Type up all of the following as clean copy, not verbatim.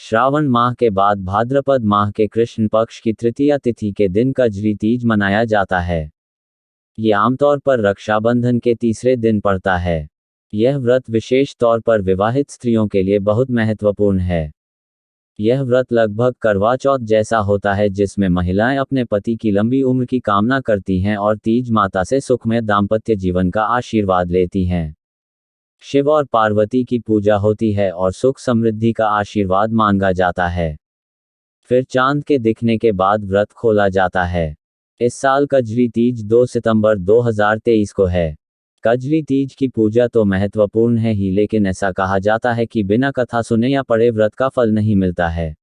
श्रावण माह के बाद भाद्रपद माह के कृष्ण पक्ष की तृतीया तिथि के दिन कजरी तीज मनाया जाता है। ये आमतौर पर रक्षाबंधन के तीसरे दिन पड़ता है। यह व्रत विशेष तौर पर विवाहित स्त्रियों के लिए बहुत महत्वपूर्ण है। यह व्रत लगभग करवा चौथ जैसा होता है, जिसमें महिलाएं अपने पति की लंबी उम्र की कामना करती हैं और तीज माता से सुखमय दाम्पत्य जीवन का आशीर्वाद लेती हैं। शिव और पार्वती की पूजा होती है और सुख समृद्धि का आशीर्वाद मांगा जाता है। फिर चांद के दिखने के बाद व्रत खोला जाता है। इस साल कजरी तीज 2 सितंबर 2023 को है। कजरी तीज की पूजा तो महत्वपूर्ण है ही, लेकिन ऐसा कहा जाता है कि बिना कथा सुने या पढ़े व्रत का फल नहीं मिलता है।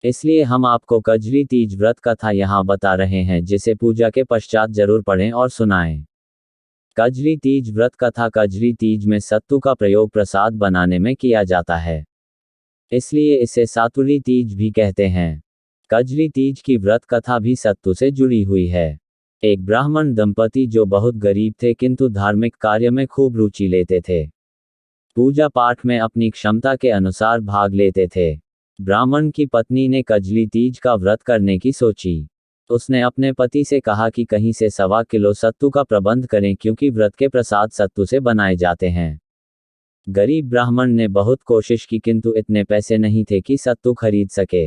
इसलिए हम आपको कजरी तीज व्रत कथा यहाँ बता रहे हैं, जिसे पूजा के पश्चात जरूर पढ़ें और सुनाएं। कजरी तीज व्रत कथा। कजरी तीज में सत्तू का प्रयोग प्रसाद बनाने में किया जाता है, इसलिए इसे सातुरी तीज भी कहते हैं। कजरी तीज की व्रत कथा भी सत्तू से जुड़ी हुई है। एक ब्राह्मण दंपति जो बहुत गरीब थे किंतु धार्मिक कार्य में खूब रुचि लेते थे, पूजा पाठ में अपनी क्षमता के अनुसार भाग लेते थे। ब्राह्मण की पत्नी ने कजरी तीज का व्रत करने की सोची। उसने अपने पति से कहा कि कहीं से 1.25 किलो सत्तू का प्रबंध करें, क्योंकि व्रत के प्रसाद सत्तू से बनाए जाते हैं। गरीब ब्राह्मण ने बहुत कोशिश की, किंतु इतने पैसे नहीं थे कि सत्तू खरीद सके।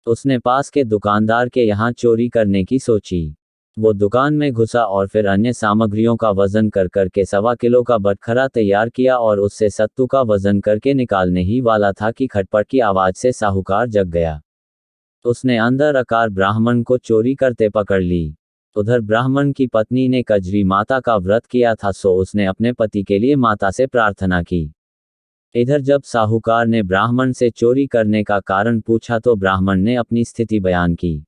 उसने पास के दुकानदार के यहाँ चोरी करने की सोची। वो दुकान में घुसा और फिर अन्य सामग्रियों का वजन कर करके 1.25 किलो का बटखरा तैयार किया और उससे सत्तू का वजन करके निकालने ही वाला था कि खटपट की आवाज से साहूकार जग गया। उसने अंदर आकर ब्राह्मण को चोरी करते पकड़ ली। उधर ब्राह्मण की पत्नी ने कजरी माता का व्रत किया था, सो उसने अपने पति के लिए माता से प्रार्थना की। इधर जब साहूकार ने ब्राह्मण से चोरी करने का कारण पूछा तो ब्राह्मण ने अपनी स्थिति बयान की।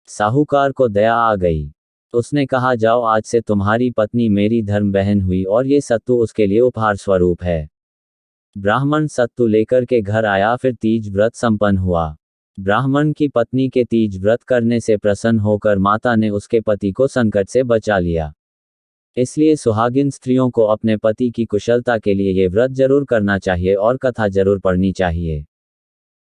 साहूकार को दया आ गई। उसने कहा, जाओ, आज से तुम्हारी पत्नी मेरी धर्म बहन हुई और ये सत्तू उसके लिए उपहार स्वरूप है। ब्राह्मण सत्तू लेकर के घर आया। फिर तीज व्रत संपन्न हुआ। ब्राह्मण की पत्नी के तीज व्रत करने से प्रसन्न होकर माता ने उसके पति को संकट से बचा लिया। इसलिए सुहागिन स्त्रियों को अपने पति की कुशलता के लिए ये व्रत जरूर करना चाहिए और कथा जरूर पढ़नी चाहिए।